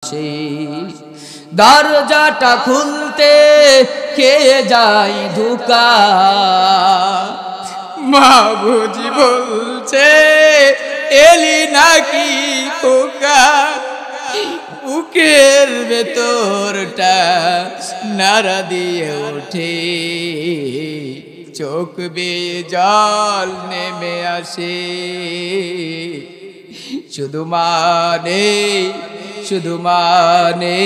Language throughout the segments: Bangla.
আসে দরজাটা খুলতে কে যায় ধোকা মা বুঝি বলছে এলি নাকি খোকা বুকের ভেতরটা নাড়া দিয়ে ওঠে চোখ বেয়ে জল নেমে আসে শুধু মানে শুধু মানে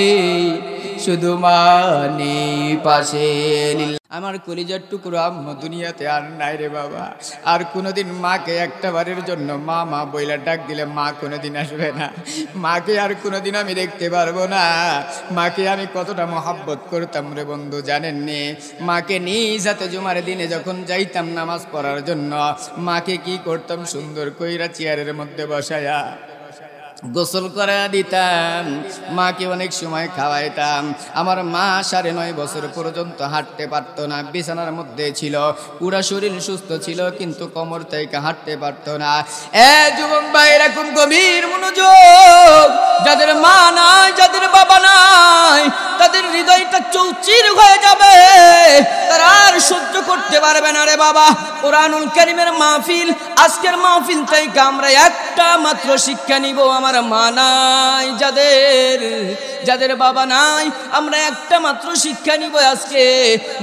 শুধু মানে পাশে আমার কলিজার টুকরো আম্মু দুনিয়াতে আর নাই রে বাবা আর কোনোদিন মাকে একটা বারের জন্য মা মা বইলা ডাক দিলে মা কোনোদিন আসবে না মাকে আর কোনোদিন আমি দেখতে পারবো না মাকে আমি কতটা মহাব্বত করতাম রে বন্ধু জানেননি মাকে নিজ হাতে জুমার দিনে যখন যাইতাম নামাজ পড়ার জন্য মাকে কি করতাম সুন্দর কইরা চেয়ারের মধ্যে বসায়া গোসল করে দিতাম মাকে অনেক সময় খাওয়াইতাম আমার মা 9.5 বছর পর্যন্ত হাঁটতে পারতো না বিছানার মধ্যে ছিল পুরা শরীর সুস্থ ছিল কিন্তু কোমর থেকে হাঁটতে পারতো না যুবক ভাই এরকম গভীর মনোযোগ যাদের মা নাই যাদের বাবা নাই তাদের হৃদয়টা চৌচির হয়ে যাবে তারা আর সহ্য করতে পারবে না রে বাবা কোরআনুল কারীমের মাহফিল আজকের মাহফিল থেকে আমরা একটা মাত্র শিক্ষা নিব আমার মা নাই যাদের বাবা নাই আমরা একটা মাত্র শিক্ষা নিব আজকে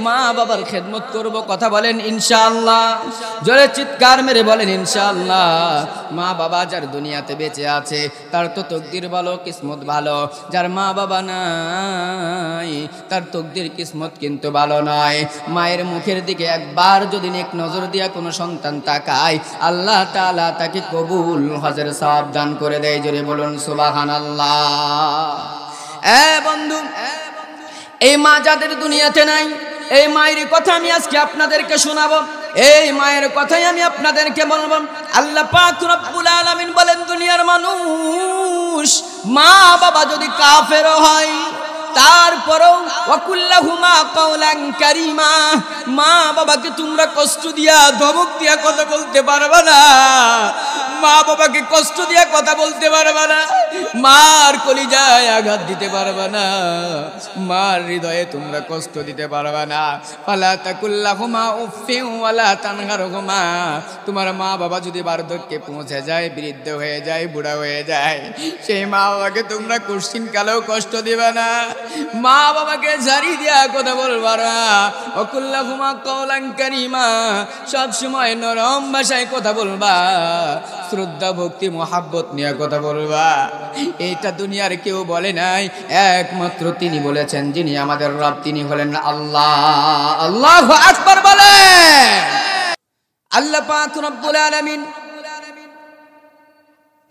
মা বাবার খেদমত করব কথা বলেন ইনশাআল্লাহ জোরে চিৎকার মেরে বলেন ইনশাআল্লাহ মা বাবা যার দুনিয়াতে বেঁচে আছে তার তো তকদির ভালো কিসমত ভালো যার মা বাবা নাই তার তকদির কিসমত কিন্তু ভালো নয় মায়ের মুখের দিকে একবার যদি নেক নজর দিয়া কোনো সন্তান তাকায় আল্লাহ তাআলা তাকে কবুল হজের সওয়াব দান করে দেয় জোরে বলুন সুবহানাল্লাহ বন্ধু এই মা যাদের দুনিয়াতে নাই এই মায়ের কথা আমি আজকে আপনাদেরকে শোনাবো এই মায়ের কথাই আমি আপনাদেরকে বলবো আল্লাহ পাক রব্বুল আলামিন বলেন দুনিয়ার মানুষ মা বাবা যদি কাফের হয় তারপরেও ওয়াকুল্লাহুমা কাওলান কারীমা মা বাবাকে তোমরা কষ্ট দিয়া ধমক দিয়া কথা বলতে পারবে না মা বাবাকে কষ্ট দিয়া কথা বলতে পারবে না মার কলিজায় আঘাত দিতে পারবে না মার হৃদয়ে তোমরা কষ্ট দিতে পারবে না ফালা তাকুল্লাহুমা উফিন ওয়ালা তানহারহুমা তোমার মা বাবা যদি বার্ধক্যে পৌঁছে যায় বৃদ্ধ হয়ে যায় বুড়া হয়ে যায় সেই মা বাবাকে তোমরা কোশ্চিন কালেও কষ্ট দিবে না মা বাবাকে ঝাড়ি দিয়া কথা বলবা না ওয়াকুল্লাহুমা কাওলান কারীমা সব সময় নরম ভাষায় কথা বলবা শ্রদ্ধা ভক্তি মহাব্বত নিয়ে কথা বলবা এটা দুনিয়ার কেউ বলে নাই একমাত্র তিনি বলেছেন যিনি আমাদের রব তিনি হলেন আল্লাহ আল্লাহু আকবার বলেন আল্লাহ পাক রব্বুল আলামিন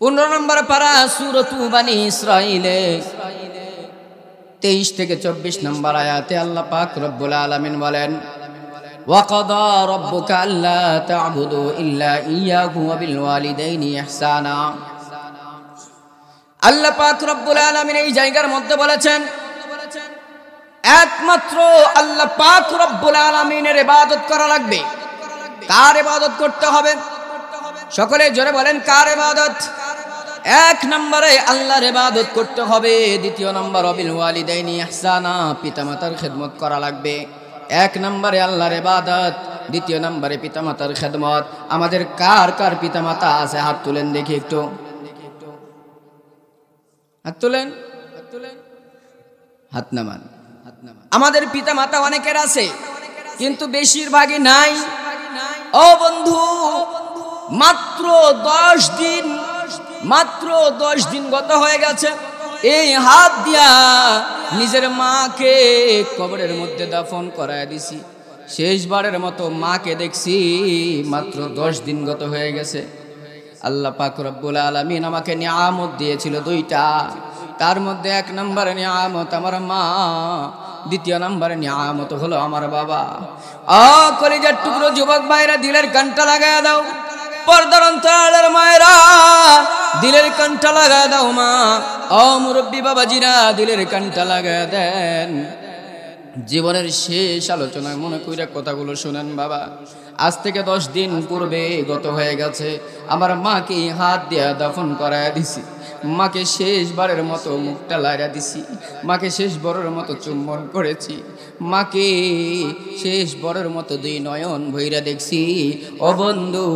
15 নম্বর পারা সূরাতু বনী ইসরাঈলে 23 থেকে 24 নম্বর আয়াতে আল্লাহ পাক রব্বুল আলামিন বলেন وَقَضَى رَبُّكَ أَلَّا تَعْبُدُوا إِلَّا إِيَّاهُ وَبِالْوَالِدَيْنِ إِحْسَانًا আল্লাহ পাক রব্বুল আলামিন এই জায়গার মধ্যে বলেছেন একমাত্র আল্লাহ পাক রব্বুল আলামিনের ইবাদত করা লাগবে কার ইবাদত করতে হবে সকলে জোরে বলেন কার ইবাদত এক নম্বরে আল্লাহর ইবাদত করতে হবে দ্বিতীয় নম্বর বিল ওয়ালিদাইনি ইহসানা পিতামাতার খেদমত করা লাগবে এক নম্বরে আল্লাহর ইবাদত দ্বিতীয় নম্বরে পিতামাতার খেদমত আমাদের কার কার পিতামাতা আছে হাত তুলেন দেখি একটু হাত তুলেন হাত নামান আমাদের পিতামাতা অনেকের আছে কিন্তু বেশিরভাগই নাই ও বন্ধু মাত্র 10 দিন গত হয়ে গেছে এই হাত দিয়া নিজের মাকে কবরের মধ্যে দাফন করায় দিছি শেষবারের মতো মাকে দেখছি মাত্র 10 দিন গত হয়ে গেছে আল্লাহ পাক রব্বুল আলামিন আমাকে নিয়ামত দিয়েছিল 2টা তার মধ্যে এক নম্বরে নিয়ামত আমার মা দ্বিতীয় নম্বরে নিয়ামত হলো আমার বাবা কলিজার টুকরো যুবক ভাইরা দিলের কানটা লাগায় দাও পর্দার অন্তরালের মায়েরা দিলের কানটা লাগায় দাও মা মুরব্বী বাবাজিরা দিলের কানটা লাগায় দেন জীবনের শেষ আলোচনায় মনে কইরা কথাগুলো শুনেন বাবা আজ থেকে 10 দিন পূর্বে গত হয়ে গেছে আমার মাকে হাত দিয়া দাফন করায় দিছি মাকে শেষবারের মতো মুখটা লাইরা দিছি, মাকে শেষবারের মতো চুম্বন করেছি, মাকে শেষবারের মতো দুই নয়ন ভইরা দেখছি। ও বন্ধু,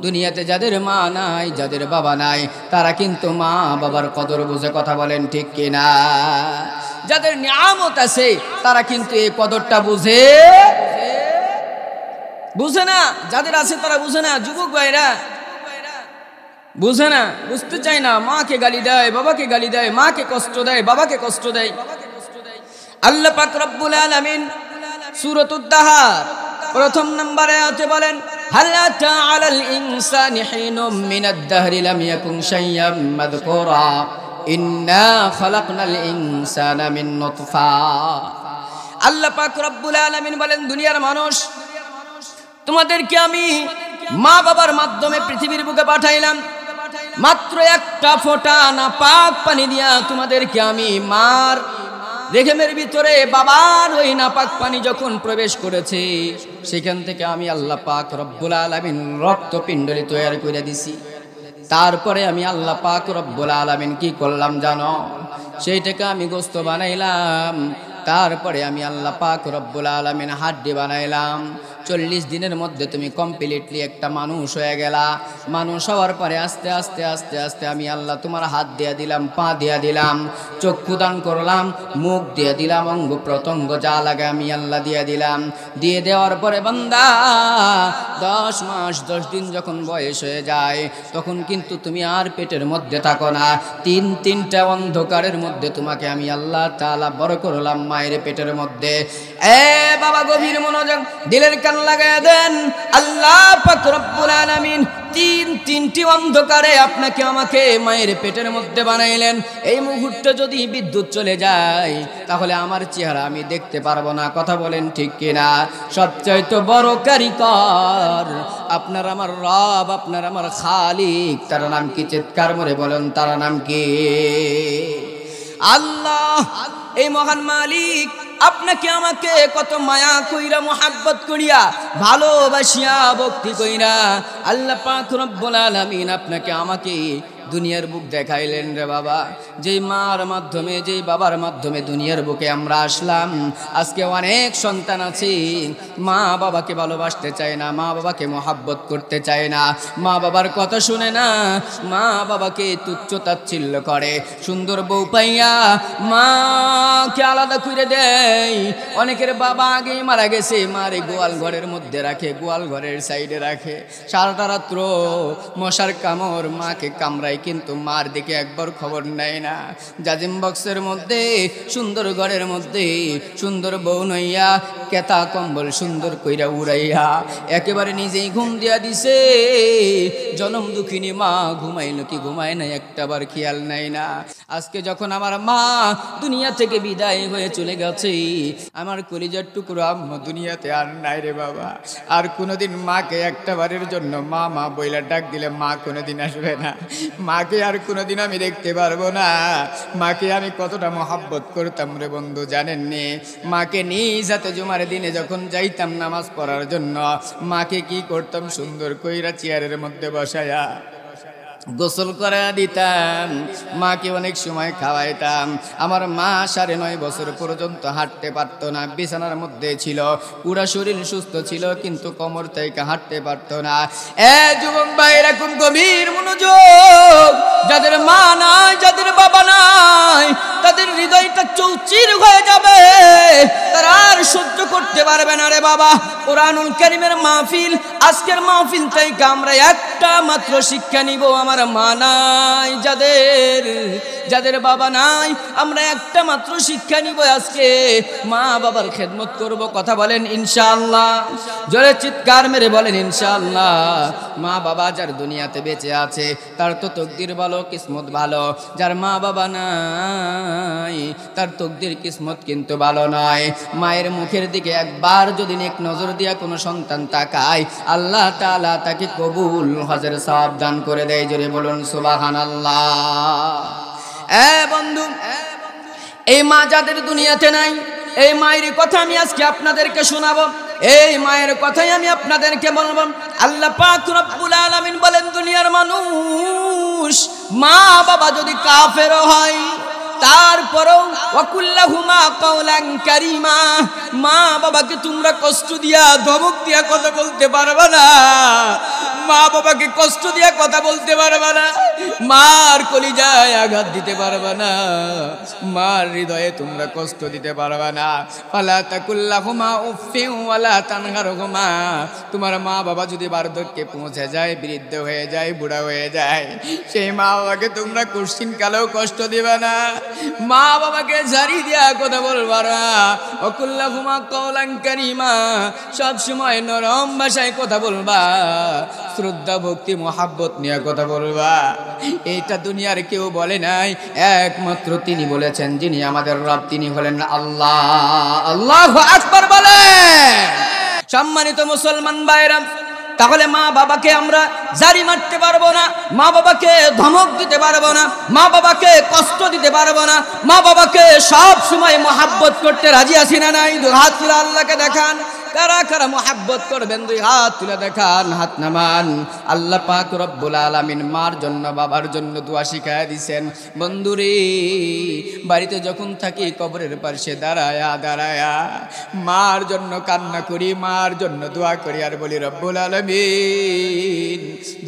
দুনিয়াতে যাদের মা নাই, যাদের বাবা নাই, তারা কিন্তু মা বাবার কদর বুঝে, কথা বলেন ঠিক কিনা? যাদের নিয়ামত আছে তারা কিন্তু এই কদরটা বুঝে না। যাদের আছে তারা বুঝে না। যুবক ভাইরা বুঝে না, বুঝতে চায় না। মাকে গালি দেয়, বাবাকে গালি দেয়, মাকে কষ্ট দেয়, বাবাকে কষ্ট দেয়। আল্লাহ পাক রব্বুল আলামিন সূরাতুদ দাহার প্রথম নম্বরে আয়াতে বলেন, হাল আতা আলাল ইনসানি হিনুম মিনাদ দাহরি লাম ইয়াকুন শাইয়্যাম মাযকুরা ইন্না খালাকনাল ইনসানা মিন নুতফা। আল্লাহ পাক রব্বুল আলামিন বলেন, দুনিয়ার মানুষ, তোমাদেরকে আমি মা বাবার মাধ্যমে পৃথিবীর বুকে পাঠাইলাম। মাত্র একটা ফোঁটা না পাক পানি দিয়া তোমাদেরকে আমি মার রেহেমের ভিতরে বাবার ওই নাপাক পানি যখন প্রবেশ করেছে, সেখান থেকে আমি আল্লাহ পাক রব্বুল আলামিন রক্তপিণ্ডলি তৈরি করে দিছি। তারপরে আমি আল্লাহ পাক রব্বুল আলামিন কি করলাম জানো? সেইটাকে আমি গোস্ত বানাইলাম। তারপরে আমি আল্লাহ পাক রব্বুল আলামিন হাড্ডি বানাইলাম। 40 দিনের মধ্যে তুমি কমপ্লিটলি একটা মানুষ হয়ে গেলা। মানুষ হওয়ার পরে আস্তে আস্তে আস্তে আস্তে আমি আল্লাহ তোমার হাত দিয়ে দিলাম, পা দিয়ে দিলাম, চক্ষু দান করলাম, মুখ দিয়ে দিলাম, অঙ্গ প্রত্যঙ্গ যা লাগে আমি আল্লাহ দিয়ে দিলাম। দিয়ে দেওয়ার পরে বান্দা 10 মাস 10 দিন যখন বয়স হয়ে যায়, তখন কিন্তু তুমি আর পেটের মধ্যে থাকো না। তিনটা অন্ধকারের মধ্যে তোমাকে আমি আল্লাহ তাআলা বড় করলাম মায়ের পেটের মধ্যে। বাবা, গভীর মনোযোগ, দিলের কান লাগায় দেন। আল্লাহ পাক রব্বুল আলামিন তিনটি অন্ধকারে আপনাকে আমাকে মায়ের পেটের মধ্যে বানাইলেন। এই মুহূর্তে যদি বিদ্যুৎ চলে যায়, তাহলে আমার চেহারা আমি দেখতে পারবো না, কথা বলেন ঠিক কিনা? সবচাইতে বড় কারিগর আপনার আমার রব, আপনার আমার খালিক। তার নাম কি? চিৎকার করে বলেন, তার নাম কি? আল্লাহ। এই মহান মালিক আপনাকে আমাকে কত মায়া কইরা, মোহাব্বত করিয়া, ভালোবাসিয়া, ভক্তি কইরা আল্লাহ পাক রব্বুল আলামিন আপনাকে আমাকে দুনিয়ার বুক দেখাইলেন রে বাবা। যেই মার মাধ্যমে, যেই বাবার মাধ্যমে দুনিয়ার বুকে আমরা আসলাম। আজকে অনেক সন্তান আছে মা বাবাকে ভালোবাসতে চায় না, মা বাবাকে মোহাব্বত করতে চায় না, মা বাবার কথা শুনে না, মা বাবাকে তুচ্ছ তাচ্ছিল্য করে। সুন্দর বউ পাইয়া মাকে আলাদা করে দেয়। অনেকের বাবা আগেই মারা গেছে, মারে গোয়াল ঘরের মধ্যে রাখে, গোয়াল ঘরের সাইডে রাখে। সারাটা রাত্র মশার কামড় মাকে কামড়ায়, কিন্তু মার দিকে একবার খবর নেয় না। জাজিম বক্সের মধ্যে, সুন্দর ঘরের মধ্যে সুন্দর বউ নইয়া, কেতা কম্বল সুন্দর কইরা উড়াইয়া একেবারে নিজেই ঘুম দিয়া দিছে। জনম দুঃখিনী মা ঘুমাইল কি ঘুমায় না একটাবার খেয়াল নাই না। আজকে যখন আমার মা দুনিয়া থেকে বিদায় হয়ে চলে গেছে, আমার কলিজার টুকরো আম্মা দুনিয়াতে আর নাই রে বাবা। আর কোনোদিন মাকে একটা বারের জন্য মা মা বইলা ডাক দিলে মা কোনোদিন আসবে না। মাকে আর কোনোদিন আমি দেখতে পারবো না। মাকে আমি কতটা মহাব্বত করতাম রে বন্ধু জানেননি? মাকে নিজ হাতে জুমার দিনে যখন যাইতাম নামাজ পড়ার জন্য, মাকে কি করতাম? সুন্দর কইরা চেয়ারের মধ্যে বসায়া গোসল করে দিতাম, মাকে অনেক সময় খাওয়াইতাম। আমার মা 9.5 বছর পর্যন্ত হাঁটতে পারতো না, বিছানার মধ্যে ছিল। পুরা শরীর সুস্থ ছিল, কিন্তু কোমর থেকে হাঁটতে পারতো না। যুবক ভাই, এরকম গভীর মনোযোগ, যাদের মা নাই, যাদের বাবা নাই, তাদের হৃদয়টা চৌচির হয়ে যাবে, তারা আর সহ্য করতে পারবে না রে বাবা। কোরআনুল কারীমের মাহফিল, আজকের মাহফিল থেকে আমরা একটা মাত্র শিক্ষা নিব। আমার মা নাই, যাদের বাবা নাই, আমরা একটা মাত্র শিক্ষা নিব আজকে, মা বাবার খেদমত করব। কথা বলেন ইনশাআল্লাহ। জোরে চিৎকার মেরে বলেন ইনশাআল্লাহ। মা বাবা যার দুনিয়াতে বেঁচে আছে, তার তো তকদির ভালো, কিসমত ভালো। যার মা বাবা নাই, তার তকদির কিসমত কিন্তু ভালো নয়। মায়ের মুখের দিকে একবার যদি নেক নজর দিয়া কোনো সন্তান তাকায়, আল্লাহ তাআলা তাকে কবুল হজের সওয়াব দান করে দেয়। জোরে বলুন সুবহানাল্লাহ। বন্ধু, এই মা যাদের দুনিয়াতে নাই, এই মায়ের কথা আমি আজকে আপনাদেরকে শোনাবো। এই মায়ের কথাই আমি আপনাদেরকে বলবো। আল্লাহ পাক রব্বুল আলামিন বলেন, দুনিয়ার মানুষ মা বাবা যদি কাফের হয় তারপরেও ওয়াকুল্লাহুমা কাওলান কারীমা, মা বাবাকে তোমরা কষ্ট দিয়া ধমক দিয়া কথা বলতে পারবে না, মা বাবাকে কষ্ট দিয়া কথা বলতে পারবে না, মার কলিজায় আঘাত দিতে পারবে না, মার হৃদয়ে তোমরা কষ্ট দিতে পারবে না। ফালা তাকুল্লাহুমা উফিন ওয়ালা তানহারহুমা, তোমার মা বাবা যদি বার্ধক্যে পৌঁছে যায়, বৃদ্ধ হয়ে যায়, বুড়া হয়ে যায়, সেই মা বাবাকে তোমরা কোশ্চিন কালেও কষ্ট দিবে না, মা বাবাকে ঝাড়ি দিয়া কথা বলবা না। ওয়াকুল্লাহুমা কাওলান কারীমা, সব সময় নরম ভাষায় কথা বলবা, শ্রদ্ধা ভক্তি মহাব্বত নিয়ে কথা বলবা। এইটা দুনিয়ার কেউ বলে নাই, একমাত্র তিনি বলেছেন, যিনি আমাদের রব, তিনি হলেন আল্লাহ। আল্লাহু আকবার বলেন। সম্মানিত মুসলমান ভাইরা, তাহলে মা বাবাকে আমরা জারি মারতে পারবো না, মা বাবাকে ধমক দিতে পারবো না, মা বাবাকে কষ্ট দিতে পারবো না, মা বাবাকে সব সময় মহাব্বত করতে রাজি আছি না নাই? দুই হাত তুলে আল্লাহকে দেখান, কারা কারা মহাব্বত করবেন? দুই হাত তুলে দেখান, হাত নামান। আল্লাহ পাক রব্বুল আলামিন মার জন্য বাবার জন্য দোয়া শিখায় দিছেন। বন্ধুরে, বাড়িতে যখন থাকি কবরের পাশে দাঁড়ায়া দাঁড়ায়া মার জন্য কান্না করি, মার জন্য দোয়া করি আর বলি, রব্বুল আলামিন,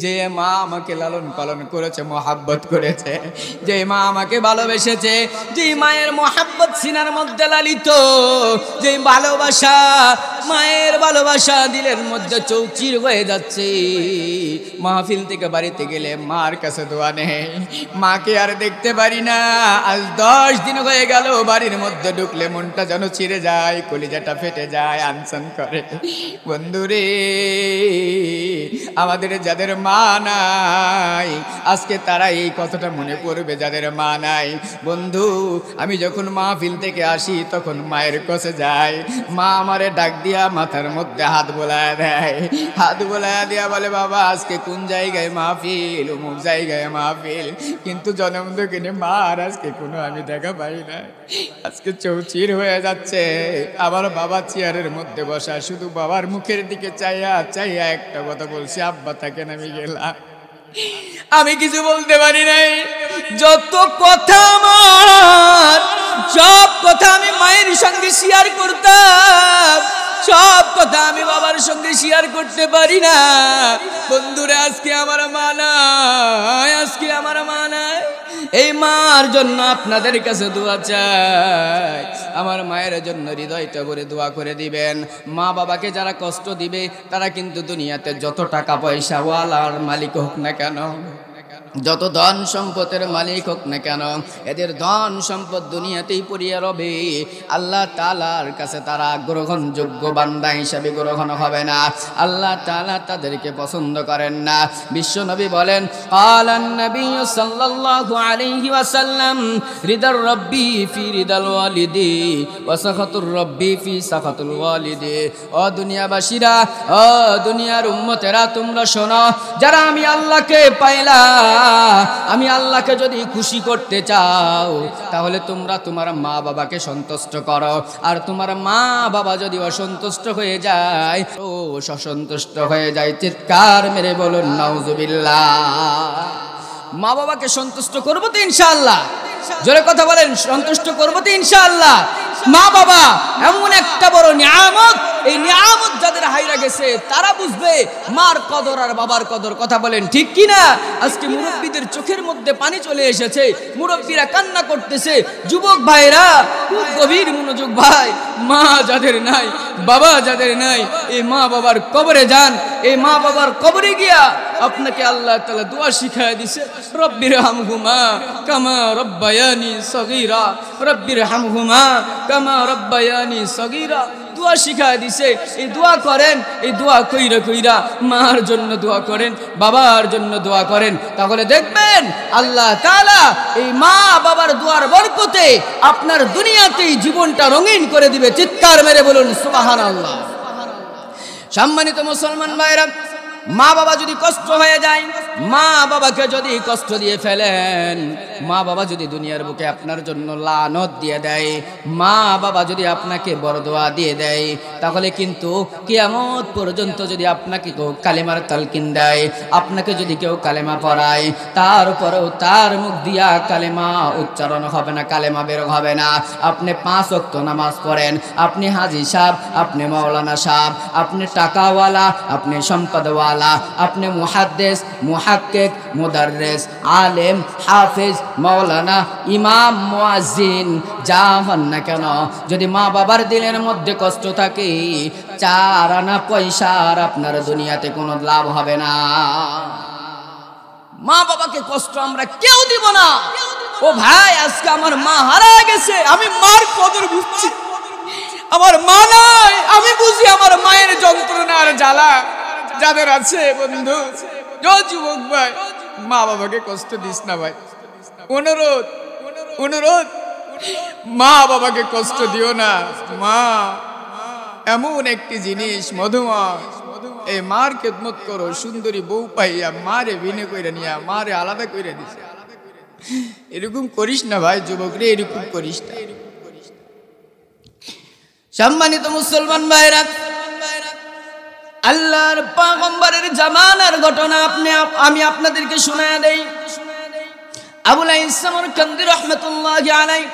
যে মা আমাকে লালন পালন করেছে, মহাব্বত করেছে, যে মা আমাকে ভালোবেসেছে, যে মায়ের মহাব্বত সিনার মধ্যে লালিত, যে ভালোবাসা, মায়ের ভালোবাসা দিলের মধ্যে চৌচির হয়ে যাচ্ছে, মাহফিল থেকে বাড়িতে গেলে মার কাছে দোয়া নেই, মাকে আর দেখতে পারি না। আজ 10 দিন হয়ে গেল, বাড়ির মধ্যে ঢুকলে মনটা যেন ছিঁড়ে যায়, কলিজাটা ফেটে যায়, আনসান করে। বন্ধুরে, আমাদের যাদের মা নাই, আজকে তারা এই কথাটা মনে করবে, যাদের মা নাই। বন্ধু, আমি যখন মাহফিল থেকে আসি তখন মায়ের কাছে যাই, মা আমারে ডাক দিয়া মাথার মধ্যে হাত বোলায় দেয়, হাত বোলায় দিয়া বলে, বাবা আজকে কোন জায়গায় মাহফিল? অমুক জায়গায় মাহফিল। কিন্তু জন্ম দুঃখিনী মার আজকে কোনো আমি দেখা পাই না, আজকে চৌচির হয়ে যাচ্ছে। আমার বাবা চেয়ারের মধ্যে বসা, শুধু বাবার মুখের দিকে চাইয়া চাইয়া একটা কথা বলছি, আব্বা থাকেন আমি গেলাম। আমি কিছু বলতে পারি নাই। যত কথা আমার, সব কথা আমি মায়ের সঙ্গে শেয়ার করতাম, সব কথা আমি বাবার সঙ্গে শেয়ার করতে পারি না। বন্ধুরা, আজকে আমার মা নাই, আজকে আমার মা নাই। এই মার জন্য আপনাদের কাছে দোয়া চাই, আমার মায়ের জন্য হৃদয়টা ভরে দোয়া করে দিবেন। মা বাবাকে যারা কষ্ট দিবে, তারা কিন্তু দুনিয়াতে যত টাকা পয়সা ওয়ালার মালিক হোক না কেন, যত ধন সম্পদের মালিক হোক না কেন, এদের ধন সম্পদ দুনিয়াতেই পড়িয়া রবে, আল্লাহ তাআলার কাছে তারা গ্রহণযোগ্য বান্দা হিসাবে গ্রহণ হবে না। আল্লাহ তাআলা তাদেরকে পছন্দ করেন না। বিশ্বনবী বলেন, ক্বালান নবী সাল্লাল্লাহু আলাইহি ওয়াসাল্লাম, রিদার রব্বি ফি রিদাল ওয়ালিদি ওয়া সাখাতুর রব্বি ফি সাখাতুল ওয়ালিদি। ও দুনিয়াবাসীরা, ও দুনিয়ার উম্মতেরা, তোমরা শোনো, যারা আমি আল্লাহকে পাইলাম, আমি আল্লাহকে যদি খুশি করতে চাও, তাহলে তোমরা তোমার মা বাবাকে সন্তুষ্ট করো, আর তোমার মা বাবা যদি অসন্তুষ্ট হয়ে যায়, ও অসন্তুষ্ট হয়ে যায়, চিৎকার মেরে বলুন নাউজুবিল্লাহ। মা বাবাকে সন্তুষ্ট করবো তো ইনশাআল্লাহ? জোরে কথা বলেন, সন্তুষ্ট করবো তো ইনশাআল্লাহ? মা বাবা এমন একটা বড় নিয়ামত, এই নিয়ামত যাদের হাইরা গেছে তারা বুঝবে মার কদর আর বাবার কদর। কথা বলেন ঠিক কি না? আজকে মুরব্বীদের চোখের মধ্যে পানি চলে এসেছে, মুরব্বীরা কান্না করতেছে। যুবক ভাইরা খুব গভীর মনোযোগ ভাই, মা যাদের নাই, বাবা যাদের নাই, এই মা বাবার কবরে যান। এই মা বাবার কবরে গিয়া আপনাকে আল্লাহ তাআলা দোয়া শিখায় দিছে, রব্বির হামহুমা কামা রব্বায়ানি সগীরা, রব্বির হামহুমা কামা রব্বায়ানি সগীরা। দোয়া শিখায় দিছে, এই দোয়া করেন, এই দোয়া কইরা কইরা মার জন্য দোয়া করেন, বাবার জন্য দোয়া করেন, তাহলে দেখবেন আল্লাহ তাআলা এই মা বাবার দোয়ার বরকতে আপনার দুনিয়াতেই জীবনটা রঙিন করে দিবে। চিৎকার মেরে বলুন সুবহানাল্লাহ। সম্মানিত মুসলমান ভাইরা, মা বাবা যদি কষ্ট হয়ে যায়, মা বাবাকে যদি কষ্ট দিয়ে ফেলেন, মা বাবা যদি দুনিয়ার বুকে আপনার জন্য লানত দিয়ে দেয়, মা বাবা যদি আপনাকে বরদোয়া দিয়ে দেয়, তাহলে কিন্তু কিয়ামত পর্যন্ত যদি আপনাকে কেউ কালেমার তালকিন দেয়, আপনাকে যদি কেউ কালেমা পড়ায়, তারপরেও তার মুখ দিয়া কালেমা উচ্চারণ হবে না, কালেমা বের হবে না। আপনি 5 ওয়াক্ত নামাজ পড়েন, আপনি হাজী সাহেব, আপনি মাওলানা সাহেব, আপনি টাকাওয়ালা, আপনি সম্পদওয়ালা, আপনি মুহাদ্দিস, মুহাক্কিক, মুদাররিস, আলেম, হাফেজ, মাওলানা, ইমাম, মুয়াজ্জিন, যা হন না কেন, যদি মা বাবার দিলের মধ্যে কষ্ট থাকে, 4 আনা পয়সার আপনার দুনিয়াতে কোনো লাভ হবে না। মা বাবাকে কষ্ট আমরা কেউ দিব না। ও ভাই, আজকে আমার মা হারা গেছে, আমি মার কদর বুঝছি। আমার মা নাই, আমি বুঝি আমার মায়ের যন্ত্রণা আর জ্বালা যাদের আছে। বন্ধু, যুবক ভাই, মা বাবাকে কষ্ট দিস না ভাই, অনুরোধ অনুরোধ, মা বাবাকে কষ্ট দিও না। মা এমন একটি জিনিস মধুময়, এই মার খেদমত করো। সুন্দরী বউ পাইয়া মারে ভিনে কইরা নিয়া মারে আলাদা কইরা দিছে। এরকম করিস না ভাই, যুবক রে, এরকম করিস না। সম্মানিত মুসলমান ভাইরা, আল্লাহর পয়গম্বরের জামানার ঘটনা আমি আপনাদেরকে শোনায় দেই। আবুল সামরকান্দি রাহমাতুল্লাহি আলাইহি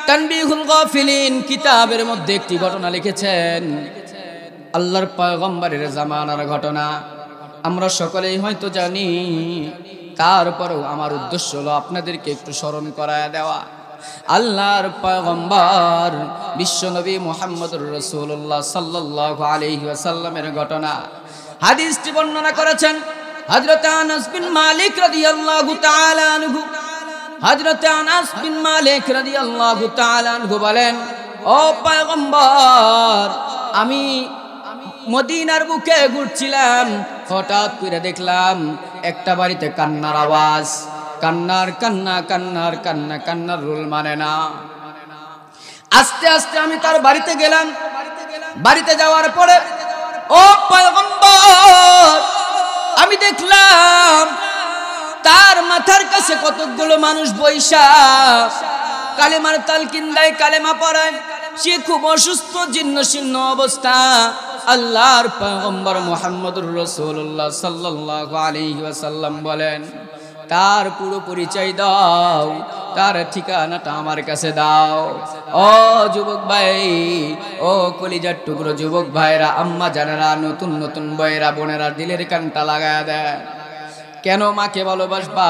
তানবীহুল গাফিলিন কিতাবের মধ্যে একটি ঘটনা লিখেছেন, আল্লাহর পয়গম্বরের জামানার ঘটনা। আমরা সকলেই হয়তো জানি, তারপরেও আমার উদ্দেশ্য হলো আপনাদেরকে একটু স্মরণ করায় দেওয়া। আল্লাহর পয়গম্বর বিশ্বনবী মুহাম্মদুর রাসূলুল্লাহ সাল্লাল্লাহু আলাইহি ওয়াসাল্লামের ঘটনা হাদিসটি বর্ণনা করেছেন হযরত আনাস বিন মালিক রাদিয়াল্লাহু তাআলা আনহু। হযরত আনাস বিন মালিক রাদিয়াল্লাহু তাআলা আনহু বলেন, ও পয়গম্বর, আমি মদিনার বুকে ঘুরছিলাম, হঠাৎ করে দেখলাম একটা বাড়িতে কান্নার আওয়াজ। কান্নার কান্না, কান্নার কান্না, কান্নার রোল মানে না। আস্তে আস্তে আমি তার বাড়িতে গেলাম। বাড়িতে যাওয়ার পরে, ও পয়গম্বর, আমি দেখলাম তার মাথার কাছে কতগুলো মানুষ বৈশা কালেমার তালকিন দেয়, কালেমা পড়ায়। সে খুব অসুস্থ, জীর্ণশীর্ণ অবস্থা। আল্লাহর পয়গম্বর মুহাম্মদুর রাসূলুল্লাহ সাল্লাল্লাহু আলাইহি ওয়াসাল্লাম বলেন, তার পুরো পরিচয় দাও, তার ঠিকানাটা আমার কাছে দাও। ও যুবক ভাই, ও কলিজার টুকরো যুবক ভাইরা, আম্মা জানেরা, নতুন নতুন বয়েরা, বোনেরা, দিলের কানটা লাগায় দেয়। কেন মাকে ভালোবাসবা,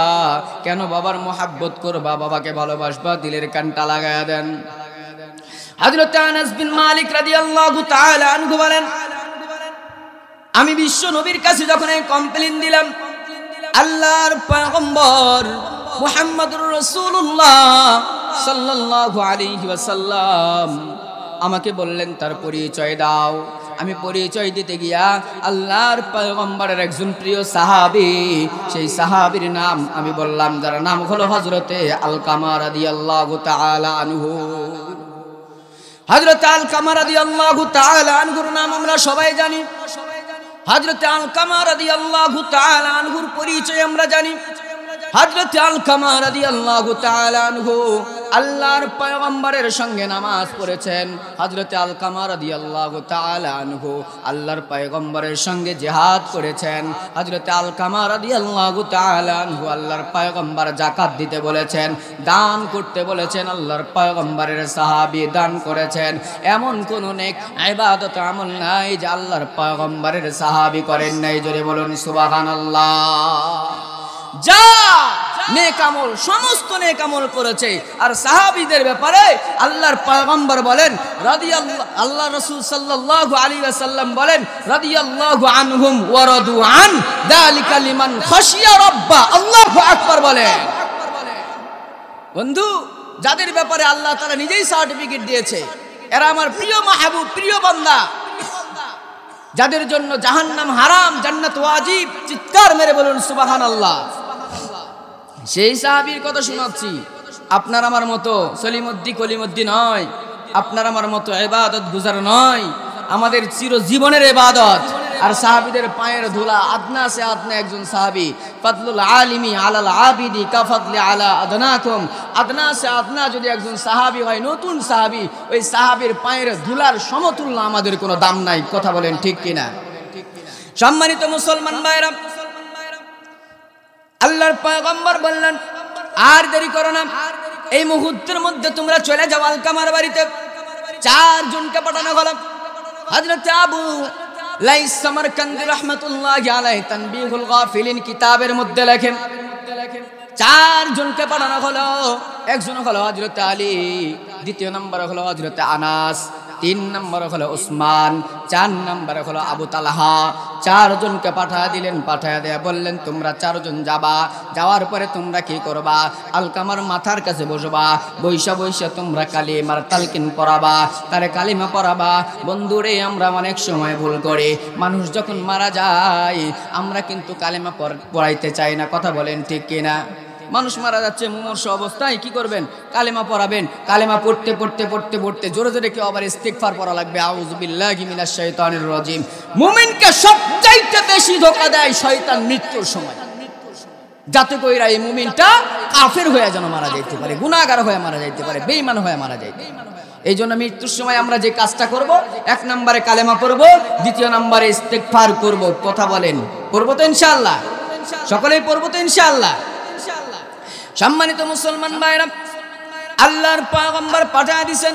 কেন বাবার মোহাব্বত করবা, বাবাকে ভালোবাসবা, দিলের কানটা লাগায় দেন। হযরত আনাস বিন মালিক রাদিয়াল্লাহু তাআলা আনহু বলেন, আমি বিশ্ব নবীর কাছে যখন এই কমপ্লেইন দিলাম, আল্লাহর পয়গম্বর মুহাম্মদুর রাসূলুল্লাহ সাল্লাল্লাহু আলাইহি ওয়াসাল্লাম আমাকে বললেন তার পরিচয় দাও। আমি পরিচয় দিতে গিয়া আল্লাহর পয়গম্বরের একজন প্রিয় সাহাবী, সেই সাহাবীর নাম আমি বললাম, যার নাম হলো হযরতে আলকামা রাদিয়াল্লাহু তাআলা আনহু। হযরত আলকামা রাদিয়াল্লাহু তাআলা আনহুর নাম আমরা সবাই জানি। হযরত আলকামা রাদিয়াল্লাহু তাআলা আনহুর পরিচয় আমরা জানি। হযরত আলকামা রাদিয়াল্লাহু তাআলা আনহু আল্লাহর পয়গম্বরের সঙ্গে নামাজ পড়েছেন। হযরত আলকামা রাদিয়াল্লাহু তাআলা আনহু আল্লাহর পয়গম্বরের সঙ্গে জিহাদ করেছেন। হযরত আলকামা রাদিয়াল্লাহু তাআলা আনহু আল্লাহর পয়গম্বর যাকাত দিতে বলেছেন, দান করতে বলেছেন। আল্লাহর পয়গম্বরের সাহাবী দান করেছেন। এমন কোন নেক ইবাদত আমল নাই যে আল্লাহর পয়গম্বরের সাহাবী করেন নাই। জোরে বলুন সুবহানাল্লাহ। যা নেক আমল, সমস্ত নেক আমল করেছে। আর সাহাবীদের ব্যাপারে আল্লাহর পয়গম্বর বলেন রাদিয়াল্লাহু, আল্লাহ রাসূল সাল্লাল্লাহু আলাইহি ওয়াসাল্লাম বলেন রাদিয়াল্লাহু আনহুম ওয়া রাদু আন যালিকা লিমান খাশিয়া রাব্বা। আল্লাহু আকবার বলেন। বন্ধু, যাদের ব্যাপারে আল্লাহ তাআলা নিজেই সার্টিফিকেট দিয়েছে, এরা আমার প্রিয় মাহবুব, প্রিয় বান্দা, যাদের জন্য জাহান্নাম হারাম, জান্নাত ওয়াজিব। চিৎকার মেরে বলুন সুবহানাল্লাহ। সেই সাহাবীর কথা শোনাচ্ছি। আপনার আমার মতো সলিমুদ্দি কলিমুদ্দি নয়, আপনার আমার মতো ইবাদত গুজার নয়। আমাদের চিরজীবনের ইবাদত আর সাহাবীদের পায়ের ধুলা আদনা সে আদনা একজন সাহাবী ফাদলুল আলিমি আলাল আবিদি কাফাদলি আলা আদনাকুম আদনা সে আদনা যদি একজন সাহাবী হয় নতুন সাহাবী ওই সাহাবীর পায়ের ধুলার সমতুল্য আমাদের কোনো দাম নাই কথা বলেন ঠিক কিনা সম্মানিত মুসলমান ভাইরা আল্লাহর পয়গম্বর বললেন আর দেরি করো না এই মুহূর্তের মধ্যে তোমরা চলে যাও আলকামার বাড়িতে চারজনকে পাঠানো হলো হযরত আবু লাইস সামারকান্দি রাহমাতুল্লাহি আলাইহি তানবীহুল গাফিলিন কিতাবের মধ্যে লেখেন চারজনকে পাঠানো হলো একজন হলো হযরত আলী দ্বিতীয় নম্বর হলো হযরত আনাস তিন নম্বর হলো উসমান চার নম্বর হলো আবু তালহা চারজনকে পাঠিয়ে দিলেন পাঠিয়ে দেয়া বললেন তোমরা চারজন যাবা যাওয়ার পরে তোমরা কি করবা আলকামার মাথার কাছে বসবা বৈশা বৈশা তোমরা কালিমার তালকিন পড়াবা তারে কালিমা পড়াবা বন্ধুরে আমরা অনেক সময় ভুল করি মানুষ যখন মারা যায় আমরা কিন্তু কালিমা পড়াইতে চাই না কথা বলেন ঠিক কিনা মানুষ মারা যাচ্ছে মুমূর্ষু অবস্থায় কি করবেন কালেমা পড়াবেন কালেমা পড়তে পড়তে পড়তে পড়তে জোরে জোরে কেউ আবার ইস্তিগফার পড়া লাগবে আউযু বিল্লাহি মিনাশ শাইতানির রাজিম মুমিনকে সবচাইতে বেশি ধোঁকা দেয় শয়তান মৃত্যুর সময় যাতে কইরা এই মুমিনটা কাফের হয়ে যেন মারা যাইতে পারে গুনাহগার হয়ে মারা যাইতে পারে বেঈমান হয়ে মারা যাইতে এই জন্য মৃত্যুর সময় আমরা যে কাজটা করব এক নম্বরে কালেমা পড়ব দ্বিতীয় নম্বরে ইস্তিগফার করব কথা বলেন পড়ব তো ইনশাআল্লাহ সকলেই পড়ব তো ইনশাআল্লাহ সম্মানিত মুসলমান ভাইরা আল্লাহর পয়গম্বর পাঠিয়ে দিয়েছেন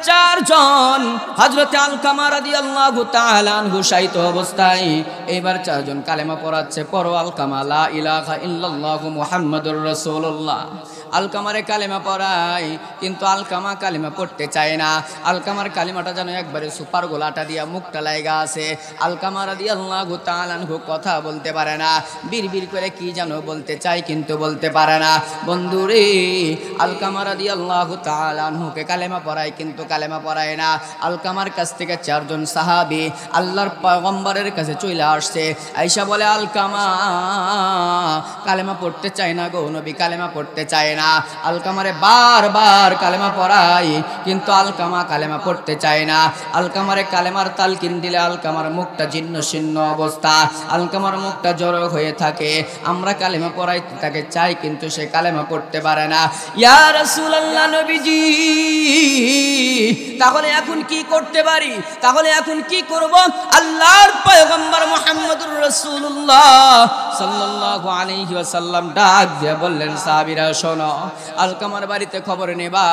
চারজন হযরত আলকামা রাদিয়াল্লাহু তাআলা আনহু শায়িত অবস্থায় এবার চারজন কালেমা পড়াচ্ছে পড়ো আলকামা লা ইলাহা ইল্লাল্লাহু মুহাম্মাদুর রাসূলুল্লাহ আলকামারে কালেমা পড়ায় কিন্তু আলকামা কালেমা পড়তে চায় না আলকামার কালেমাটা যেন একবারে সুপার গোলাটা দিয়া মুখটা লাগা আছে আলকামা রাদিয়াল্লাহু তাআলা আনহু কথা বলতে পারে না বিড়বিড় করে কি যেন বলতে চায় কিন্তু বলতে পারে না বন্ধুরে আলকামা রাদিয়াল্লাহু তাআলা আনহুকে কালেমা পড়ায় কিন্তু কালেমা পড়ায় না আলকামার কাছ থেকে চারজন সাহাবী আল্লাহর পয়গম্বরের কাছে চলে আসছে আয়েশা বলে আলকামা কালেমা পড়তে চায় না গো নবী কালেমা পড়তে চায় না আলকামারে বারবার কালেমা পড়াই কিন্তু আলকামা কালেমা পড়তে চায় না আলকামারে কালেমার তালকিন দিলে আলকামার মুখটা জীর্ণ শীর্ণ অবস্থা আলকামার মুখটা জড়ো হয়ে থাকে আমরা কালেমা পড়াইতে তাকে চাই কিন্তু সে কালেমা পড়তে পারে না ইয়া রাসূলুল্লাহ নবীজি তাহলে এখন কি করতে পারি তাহলে এখন কি করব আল্লাহর পয়গম্বর মুহাম্মদুর রাসূলুল্লাহ সাল্লাল্লাহু আলাইহি ওয়াসাল্লাম ডাক দিয়ে বললেন সাহাবীরা শোনো আলকামার বাড়িতে খবর নেবা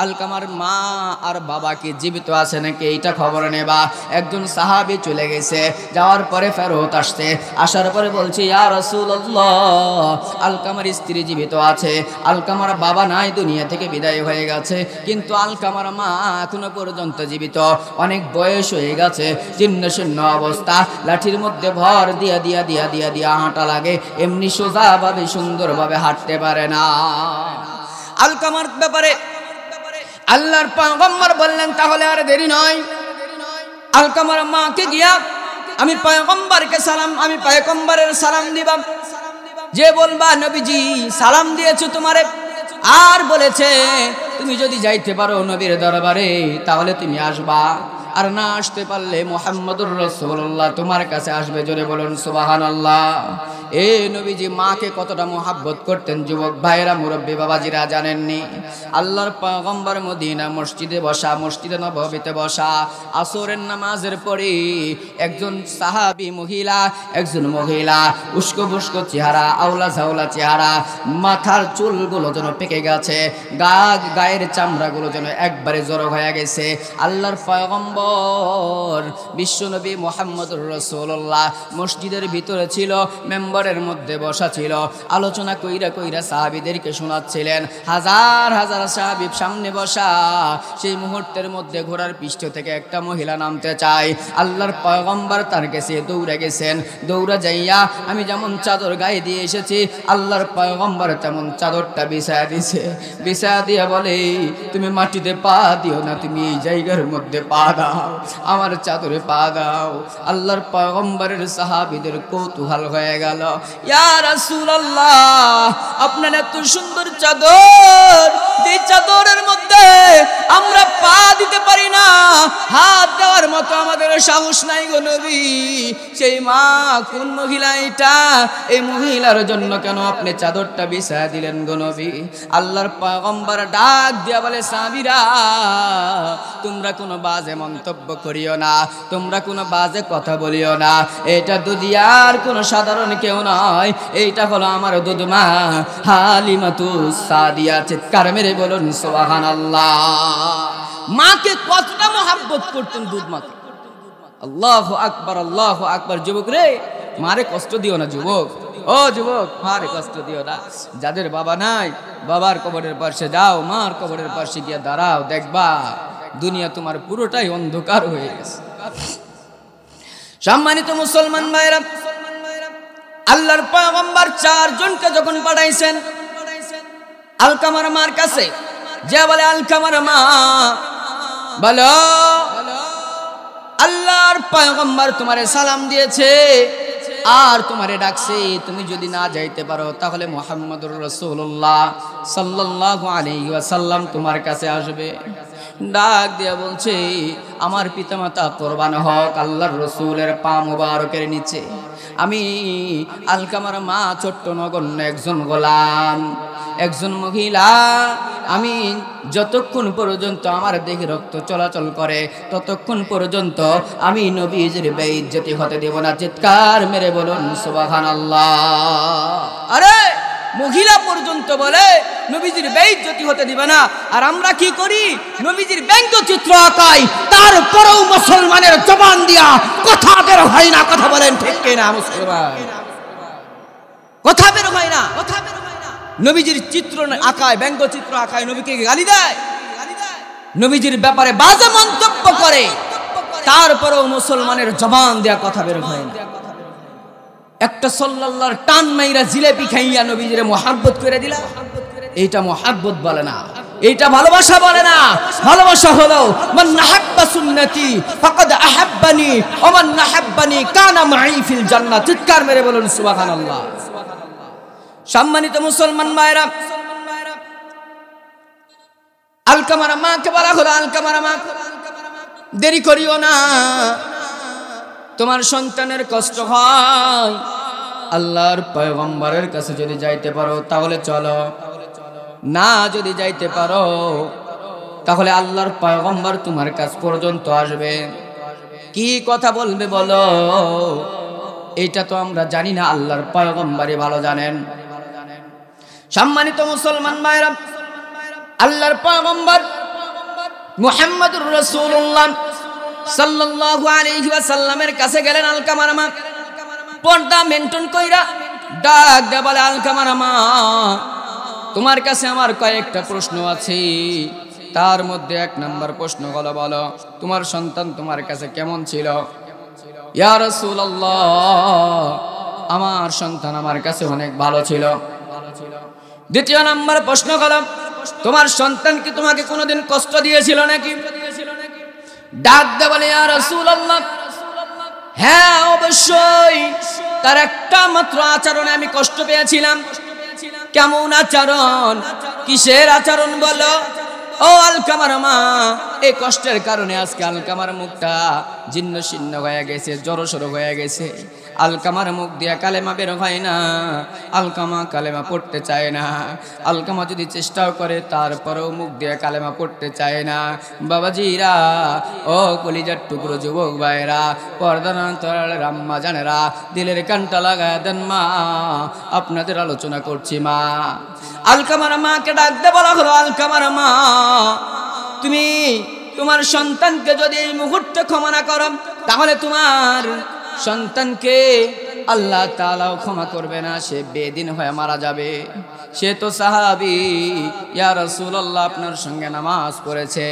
আলকামার মা আর বাবা কি জীবিত আছে নাকি এইটা খবর নেবা একজন সাহাবী চলে গেছে যাওয়ার পরে ফেরত আসছে আসার পরে বলছে ইয়া রাসূলুল্লাহ আলকামার স্ত্রী জীবিত আছে আলকামার বাবা নাই দুনিয়া থেকে বিদায় হয়ে গেছে কিন্তু আলকামার মা এখনো পর্যন্ত জীবিত অনেক বয়স হয়ে গেছে জীর্ণ শীর্ণ অবস্থা লাঠির মধ্যে ভর দিয়া দিয়া দিয়া দিয়া দিয়া হাঁটা লাগে এমনি সোজাভাবে সুন্দরভাবে হাঁটতে পারে না আলকামার ব্যাপারে আল্লাহর পয়গম্বর বললেন তাহলে আর দেরি নয় আলকামার মাকে গিয়া আমি পয়গম্বরের সালাম দিবা যে বলবা নবীজি সালাম দিয়েছো তোমারে আর বলেছে তুমি যদি যাইতে পারো নবীর দরবারে তাহলে তুমি আসবা আর না আসতে পারলে মুহাম্মদুর রাসূলুল্লাহ তোমার কাছে আসবে জোরে বলুন সুবহানাল্লাহ এ নবীজি মাকে কতটা মোহাব্বত করতেন যুবক ভাইরা মুরব্বী বাবাজিরা জানেননি আল্লাহর পয়গম্বর মদিনা মসজিদে বসা মসজিদে নববীতে বসা আসরের নামাজের পরে একজন সাহাবী মহিলা একজন মহিলা উস্কো বুস্কো চেহারা আওলা ঝাওলা চেহারা মাথার চুলগুলো যেন পেকে গেছে গায়ের চামড়াগুলো যেন একবারে জড়ো হয়ে গেছে আল্লাহর পয়গম্বর বিশ্বনবী মুহাম্মদুর রাসূলুল্লাহ মসজিদের ভিতরে ছিল মেম্বারের মধ্যে বসা ছিল আলোচনা কইরা কইরা সাহাবীদেরকে শোনাচ্ছিলেন হাজার হাজার সাহাবী সামনে বসা সেই মুহূর্তের মধ্যে ঘোড়ার পৃষ্ঠ থেকে একটা মহিলা নামতে চায় আল্লাহর পয়গম্বর তার কাছে দৌড়ে গেছেন দৌড়া যাইয়া আমি যেমন চাদর গায়ে দিয়ে এসেছি আল্লাহর পয়গম্বর তেমন চাদরটা বিছায়া দিয়েছে বিছায়া দিয়ে বলে তুমি মাটিতে পা দিও না তুমি এই জায়গার মধ্যে পা দাও আমার চাদরে পা দাও আল্লাহর পয়গম্বরের সাহাবীদের কৌতূহল হয়ে গেল ইয়া রাসূলুল্লাহ আপনার এত সুন্দর চাদর এই চাদরের মধ্যে আমরা পা দিতে পারি না হাত দেওয়ার মতো আমাদের সাহস নাই গো নবী। সেই মা কোন মহিলা এটা? এই মহিলার জন্য কেন আপনি চাদরটা বিছায়া দিলেন গো নবী? আল্লাহর পয়গম্বর ডাক দিয়া বলে, সাহাবীরা তোমরা কোনো বাজে মন্তব্য করিও না, তোমরা কোনো বাজে কথা বলিও না। এটা দুনিয়ার কোনো সাধারণ কেউ নয়, এইটা হলো আমার দুধমা হালিমাতুস সাদিয়া। চিৎকার মেরে বলুন সুবহানাল্লাহ। মাকে কতটা মহব্বত করতেন দুধ মাকে। আল্লাহু আকবার, আল্লাহু আকবার। যুবক রে, মারে কষ্ট দিও না যুবক, ও যুবক, মারে কষ্ট দিও না। যাদের বাবা নাই, বাবার কবরের পাশে যাও, মার কবরের পাশে গিয়ে দাঁড়াও, দেখবা দুনিয়া তোমার পুরোটাই অন্ধকার হয়ে গেছে। সম্মানিত মুসলমান ভাইরা, আল্লাহর পয়গম্বর 4 জনকে যখন পাঠাইছেন আলকামার মার কাছে, যে বলে আলকামার মা বলো আল্লাহর পয়গম্বর তোমারে সালাম দিয়েছে আর তোমারে ডাকছে, তুমি যদি না যাইতে পারো তাহলে মুহাম্মদুর রাসূলুল্লাহ সাল্লাল্লাহু আলাইহি ওয়াসাল্লাম তোমার কাছে আসবে। ডাক দিয়া বলছে, আমার পিতামাতা কোরবান হক আল্লাহর রসুলের পা মুবারকের নিচে। আমি আলকামার মা ছোট্ট নগণ্য একজন গোলাম, একজন মহিলা। আমি যতক্ষণ পর্যন্ত আমার দেহে রক্ত চলাচল করে ততক্ষণ পর্যন্ত আমি নবীজির বেইজ্জতি হতে দেব না। চিৎকার মেরে বলুন সুবহানাল্লাহ। আরে মহিলা পর্যন্ত বলে নবীজির বেইজ্জতি হতে দিবে না, আর আমরা কি করি? নবীজির ব্যঙ্গচিত্র আঁকাই, তারপরেও মুসলমানের জবান দিয়া কথা বের হয় না। কথা বলেন ঠিক কিনা মুসলমান? কথা বের হয় না। নবীজির চিত্র আঁকায়, ব্যঙ্গচিত্র আঁকায়, নবীকে গালি দেয়, নবীজির ব্যাপারে বাজে মন্তব্য করে, তারপরেও মুসলমানের জবান দেয়া কথা বের হয় না। একটা সাল্লাল্লাহর টান মাইরা জিলেপি খাইয়া নবীজিরে মুহাব্বত করে দিলা, এইটা মুহাব্বত বলে না, এইটা ভালোবাসা বলে না। ভালোবাসা হলো মান নাহাব্বা সুন্নতি ফাকাদ আহাব্বানি ওয়া মান নাহাব্বানি কানা মাই ফিল জান্নাহ। চিৎকার মেরে বলুন সুবহানাল্লাহ। সম্মানিত মুসলমান ভাইরা, আলকামার মাকে বলা হলো, আলকামার মা দেরি করিও না, তোমার সন্তানের কষ্ট হয়। আল্লাহর পয়গম্বরের কাছে যদি যাইতে পারো তাহলে চলো, না যদি যাইতে পারো তাহলে আল্লাহর পয়গম্বর তোমার কাছ পর্যন্ত আসবে। কি কথা বলবে বলো? এটা তো আমরা জানি না, আল্লাহর পয়গম্বরই ভালো জানেন। সম্মানিত মুসলমান ভাইরা, আল্লাহর পয়গম্বর মুহাম্মদুর রাসূলুল্লাহ সাল্লাল্লাহু আলাইহি ওয়াসাল্লামের কাছে গেলেন। আলকামার মা পর্দা মেনটেন কইরা ডাক দে বলে, আলকামার মা তোমার কাছে আমার কয়েকটা প্রশ্ন আছে। তার মধ্যে 1 নম্বর প্রশ্ন হলো, বলো তোমার সন্তান তোমার কাছে কেমন ছিল? ইয়া রাসূলুল্লাহ, আমার সন্তান আমার কাছে অনেক ভালো ছিল। দ্বিতীয় নম্বর প্রশ্ন হলো, তোমার সন্তান কি তোমাকে কোনোদিন কষ্ট দিয়েছিল নাকি? ডাক দে বলে, ইয়া রাসূলুল্লাহ, হ্যাঁ অবশ্যই, তার একটা মাত্র আচরণে আমি কষ্ট পেয়েছিলাম। কেমন আচরণ? কিসের আচরণ বলো? ও আলকামার মা, এই কষ্টের কারণে আজকে আলকামার মুখটা জীর্ণ শীর্ণ হয়ে গেছে, জড়সড় হয়ে গেছে। আলকামার মুখ দিয়া কালেমা বের হয় না, আলকামা কালেমা পড়তে চায় না। আলকামা যদি চেষ্টাও করে তারপরেও মুখ দিয়া কালেমা পড়তে চায় না। বাবাজিরা, ও কলিজার টুকরো যুবক ভাইরা, পর্দার অন্তরালের আম্মা জানেরা, দিলের কানটা লাগায় দেন মা, আপনাদের আলোচনা করছি মা। আলকামার মাকে ডাকতে বলা হলো, আলকামার মা তুমি তোমার সন্তানকে যদি এই মুহূর্তে ক্ষমা না করো তাহলে তোমার সন্তানকে আল্লাহ তাআলাও ক্ষমা করবে না, সে বেদিন হয়ে মারা যাবে। সে তো সাহাবী। ইয়া রাসূলুল্লাহ, আপনার সঙ্গে নামাজ পড়েছে,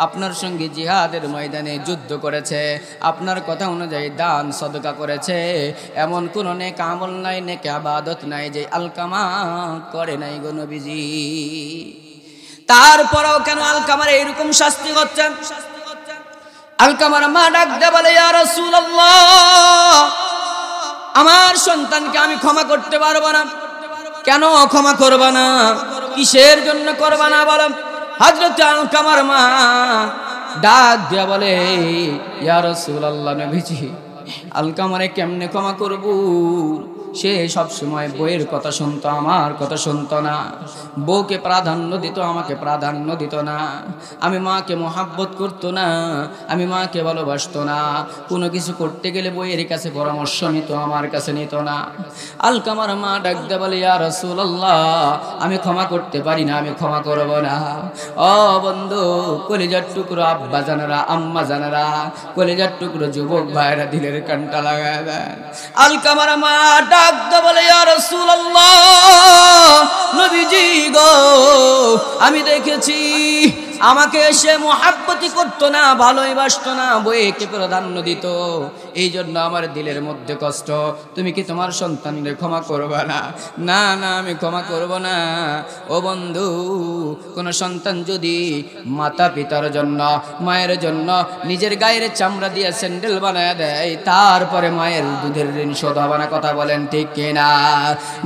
আপনার সঙ্গে জিহাদের ময়দানে যুদ্ধ করেছে, আপনার কথা অনুযায়ী দান সদকা করেছে। এমন কোন নেক আমল নাই, নেক ইবাদত নাই যে আলকামা করে নাই গো নবীজি। তারপরেও কেন আলকামার এইরকম শাস্তি হচ্ছে? আলকামার মা ডাক দে বলে, ইয়া রাসূলুল্লাহ, আমার সন্তানকে আমি ক্ষমা করতে পারবো না। কেন ক্ষমা করবা না? কিসের জন্য করবা না বলো? হযরত আলকামার মা ডাক দিয়া বলে, ইয়া রাসূলুল্লাহ, নবীজি আলকামারে কেমনে ক্ষমা করব? সে সব সময় বইয়ের কথা শুনতো, আমার কথা শুনতো না। বউকে প্রাধান্য দিত, আমাকে প্রাধান্য দিত না। আমি মাকে মোহাব্বত করতো না, আমি মাকে ভালোবাসতো না। কোনো কিছু করতে গেলে বইয়ের কাছে পরামর্শ নিত, আমার কাছে নিত না। আলকামার মা ডাক দিয়ে বলে, ইয়া রাসূলুল্লাহ, আমি ক্ষমা করতে পারি না, আমি ক্ষমা করব না। ও বন্ধু, কলিজার টুকরো আব্বা জানারা, আম্মা জানারা, কলিজার টুকরো যুবক ভাইরা দিলের কানটা লাগায় দেন। আলকামার মা ডাক দিয়ে বলে, ইয়া রাসূলুল্লাহ, নবীজি গো, আমি দেখেছি আমাকে সে মোহাব্বতি করতো না, ভালোই বাসতো না, বইকে প্রাধান্য দিত, এই জন্য আমার দিলের মধ্যে কষ্ট। তুমি কি তোমার সন্তানদের ক্ষমা করবা না? না না, আমি ক্ষমা করব না। ও বন্ধু, কোন সন্তান যদি মাতা পিতার জন্য, মায়ের জন্য নিজের গায়ের চামড়া দিয়ে স্যান্ডেল বানায় দেয়, তারপরে মায়ের দুধের ঋণ শোধ হবে না? কথা বলেন ঠিক কিনা?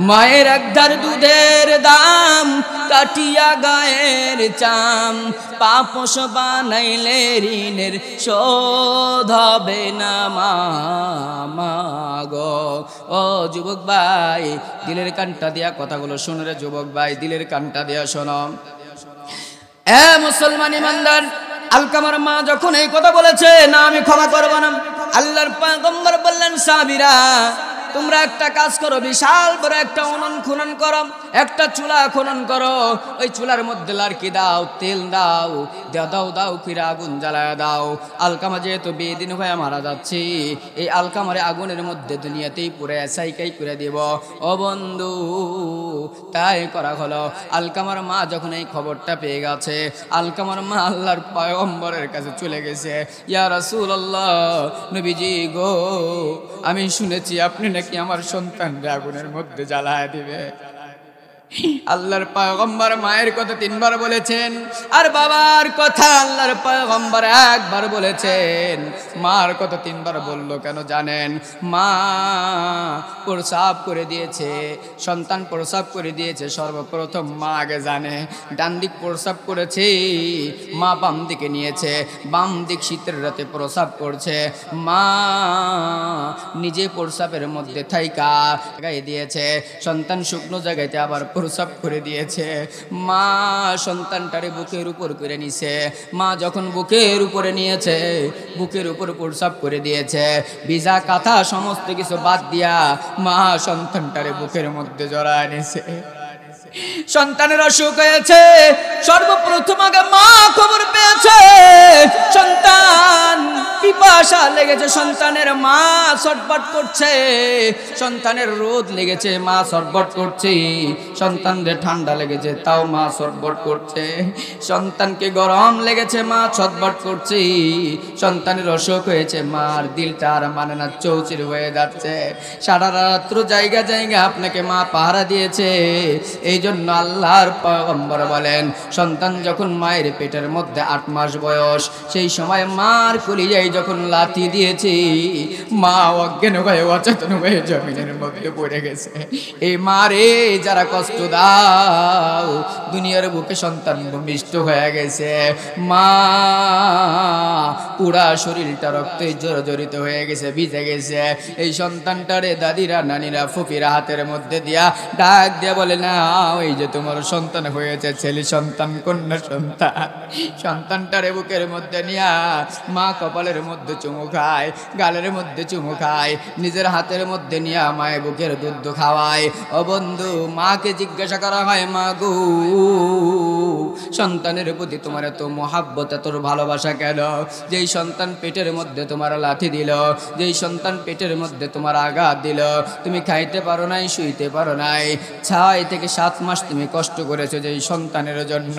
মায়ের একধার দুধের দাম কাটিয়া গায়ের চাম, পাপস বানাইলে ঋণের শোধ হবে না মা গো। ও যুবক ভাই, দিলের কানটা দিয়া কথাগুলো শোনো রে যুবক ভাই, দিলের কানটা দিয়া শোনো। এ মুসলমান ইমানদার, আলকামার মা যখন এই কথা বলেছে, না আমি ক্ষমা করব না, আল্লাহর পয়গম্বর বললেন, সাহাবীরা তোমরা একটা কাজ করো, বিশাল বড় একটা উনুন খনন করো, একটা চুলা খনন করো, ওই চুলার মধ্যে লাড়কি দাও, তেল দাও, দাও কিরা আগুন জ্বালায় দাও। আলকামা যেহেতু বেদিন হয়ে মারা যাচ্ছে, এই আলকামারে আগুনের মধ্যে দুনিয়াতেই পুরে সাইকাই করে দিব। ও বন্ধু, তাই করা হলো। আলকামার মা যখন এই খবরটা পেয়ে গেছে, আলকামার মা আল্লাহর পয়গম্বরের কাছে চলে গেছে। ইয়া রাসূলুল্লাহ, নবীজি গো, আমি শুনেছি আপনি নাকি আমার সন্তানরা আগুনের মধ্যে জ্বালায় দিবে। আল্লাহর পয়গম্বর মায়ের কথা 3 বার বলেছেন, আর বাবার কথা আল্লাহর পয়গম্বর 1 বার বলেছেন। মার কথা 3 বার বললো কেন জানেন? মা প্রসাব করে দিয়েছে, সন্তান প্রসাব করে দিয়েছে, সর্বপ্রথম মা আগে জানে। ডান দিক প্রসাব করেছে, মা বাম দিকে নিয়েছে, বাম দিক শীতের রাতে প্রসাব করছে, মা নিজে প্রসাবের মধ্যে থাইকা গায়ে দিয়েছে, সন্তান শুকনো জায়গাতে আবার প্রসাব করে দিয়েছে। মা সন্তানটারে বুকের উপর করে নিছে। মা যখন বুকের উপরে নিয়েছে, বুকের উপর প্রসাব করে দিয়েছে, ভিজা কাঁথা সমস্ত কিছু বাদ দিয়া মা সন্তানটারে বুকের মধ্যে জড়ায় নিছে। সন্তানের অসুখ হয়েছে, সর্বপ্রথম আগে মা খবর পেয়েছে। সন্তান পিপাসা লেগেছে, সন্তানের মা ছটফট করছে, সন্তানের রোদ লেগেছে, মা ছটফট করছে, সন্তানদের ঠান্ডা লেগেছে, তাও মা ছটফট করছে, সন্তানকে গরম লেগেছে, মা ছটফট করছে, সন্তানের অসুখ হয়েছে, মার দিলটা আর মানে না, চৌচির হয়ে যাচ্ছে। সারা রাত্র জায়গা জায়গা আপনাকে মা পাহারা দিয়েছে। এই জন্য আল্লাহর পয়গম্বর বলেন, সন্তান যখন মায়ের পেটের মধ্যে 8 মাস বয়স, সেই সময় মার কলিজায় যখন লাথি দিয়েছে, মা অজ্ঞান হয়ে অচেতন হয়ে জমিনের মধ্যে পড়ে গেছে। এই মারে যারা কষ্ট দাও, দুনিয়ার বুকে সন্তান ভূমিষ্ঠ হয়ে গেছে। মা পুরা শরীরটা রক্তে জর্জরিত হয়ে গেছে, ভিজে গেছে। এই সন্তানটারে দাদিরা, নানিরা, ফুপিরা হাতের মধ্যে দিয়া ডাক দিয়া বলে, না ওই যে তোমার সন্তান হয়েছে, ছেলে সন্তান, কন্যা সন্তান। সন্তানটারে বুকের মধ্যে নিয়া মা কপালের মধ্যে চুমু খায়, গালের মধ্যে চুমু খায়, নিজের হাতের মধ্যে নিয়া মায়ের বুকের দুধ খাওয়ায়। ও বন্ধু, মাকে জিজ্ঞাসা করা হয়, মা গো, সন্তানের প্রতি তোমার এত মহাব্বত, এত ভালোবাসা কেন? যেই সন্তান পেটের মধ্যে তোমার লাথি দিল, যেই সন্তান পেটের মধ্যে তোমার আঘাত দিল, তুমি খাইতে পারো নাই, শুইতে পারো নাই, 6 থেকে 7 মাস তুমি কষ্ট করেছো যেই সন্তানের জন্য,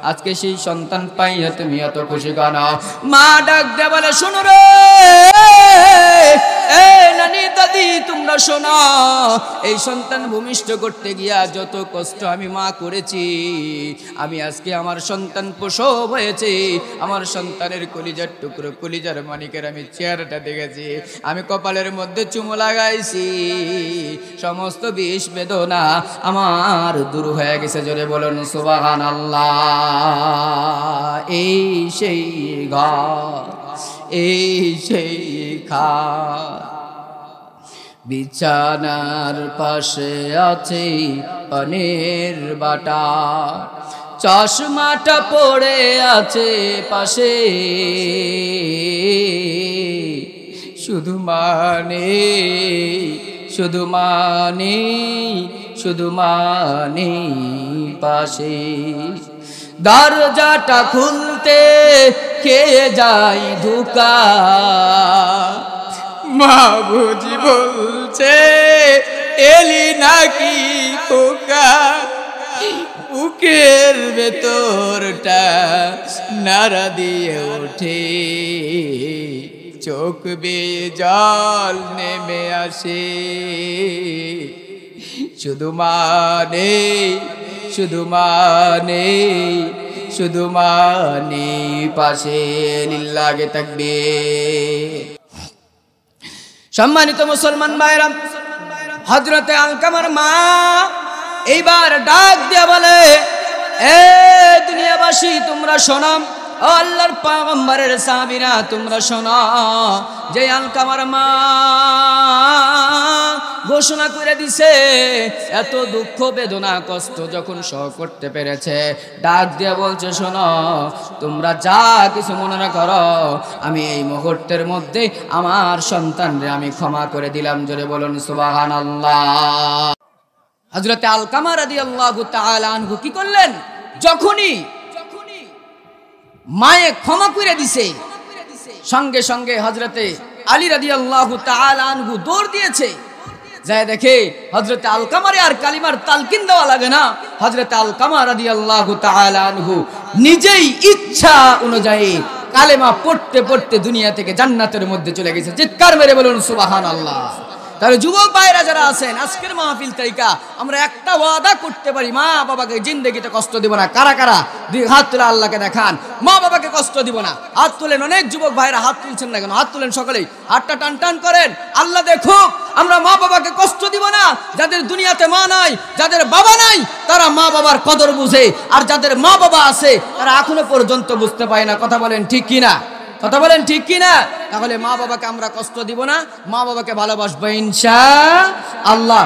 আজকে সেই সন্তান পাইয়া তুমি এত খুশি কেন? মা ডাক দিয়ে বলে, শোনো রে নানি দাদি তোমরা শোনো, এই সন্তান ভূমিষ্ঠ করতে গিয়া যত কষ্ট আমি মা করেছি, আমি আজকে আমার সন্তান প্রসব হয়েছে, আমার সন্তানের কলিজার টুকরো কলিজার মানিকের আমি চেহারাটা দেখেছি, আমি কপালের মধ্যে চুমু লাগাইছি, সমস্ত বিষ বেদনা আমার দূর হয়ে গেছে। জোরে বলুন সুবহানাল্লাহ। এই সেই ঘর, এই সেই খাট, বিছানার পাশে আছে পানের বাটা, চশমাটা পড়ে আছে পাশে, শুধু মানে শুধু মানে শুধু মানে পাশে, দরজাটা খুলতে খেয়ে যাই ধোঁকা, মা বুঝি বলছে এলি নাকি খোকা, বুকের ভেতরটা নাড়া দিয়ে ওঠে, চোখ বেয়ে জল নেমে আসে, শুধু মানে শুধু মানে শুধু মানে পাশে। লিল্লাহে তাকবীর। সম্মানিত মুসলমান ভাইরা, হযরতে আলকামার মা এইবার ডাক দিয়ে বলে, এ দুনিয়াবাসী তোমরা শোনো, ও আল্লাহর পয়গম্বরের সাহাবীরা তোমরা শোনো, যে আলকামার মা ঘোষণা করে দিছে, এত দুঃখ বেদনা কষ্ট যখন সহ করতে পেরেছে, ডাক দিয়ে বলছে, শোনো তোমরা যা কিছু মনে করো, আমি এই মুহূর্তের মধ্যে আমার সন্তানরে আমি ক্ষমা করে দিলাম। জোরে বলুন সুবহানাল্লাহ। হযরতে আলকামা রাদিয়াল্লাহু তাআলা আনহু কি করলেন? যখনই মায়ে ক্ষমা করে দিছে, সঙ্গে সঙ্গে হযরতে আলী রাদিয়াল্লাহু তাআলা আনহু দৌড় দিয়েছে, যায় দেখে হযরতে আলকামারে আর কালিমার তালকিন দেওয়া লাগে না, হযরতে আলকামা রাদিয়াল্লাহু তাআলা আনহু নিজেই ইচ্ছা অনুযায়ী কালেমা পড়তে পড়তে দুনিয়া থেকে জান্নাতের মধ্যে চলে গেছে। চিৎকার মেরে বলুন সুবহানাল্লাহ। তাহলে যুবক ভাইরা যারা আছেন, আজকের মাহফিল থেকে আমরা একটা ওয়াদা করতে পারি, মা বাবাকে জিন্দেগিতে কষ্ট দিব না। কারা কারা দুই হাত তুলে আল্লাহকে দেখান, মা বাবাকে কষ্ট দিব না। হাত তুলেন, অনেক যুবক ভাইরা হাত তুলছেন না কেন? হাত তুলেন সকলেই, হাতটা টান টান করেন। আল্লাহ দেখুক, আমরা মা বাবাকে কষ্ট দিব না। যাদের দুনিয়াতে মা নাই, যাদের বাবা নাই, তারা মা বাবার কদর বুঝে, আর যাদের মা বাবা আছে তারা এখনো পর্যন্ত বুঝতে পায় না। কথা বলেন ঠিক কিনা? কথা বলেন ঠিক কিনা? তাহলে মা বাবাকে আমরা কষ্ট দিব না, মা বাবাকে ভালোবাসবো ইনশাআল্লাহ।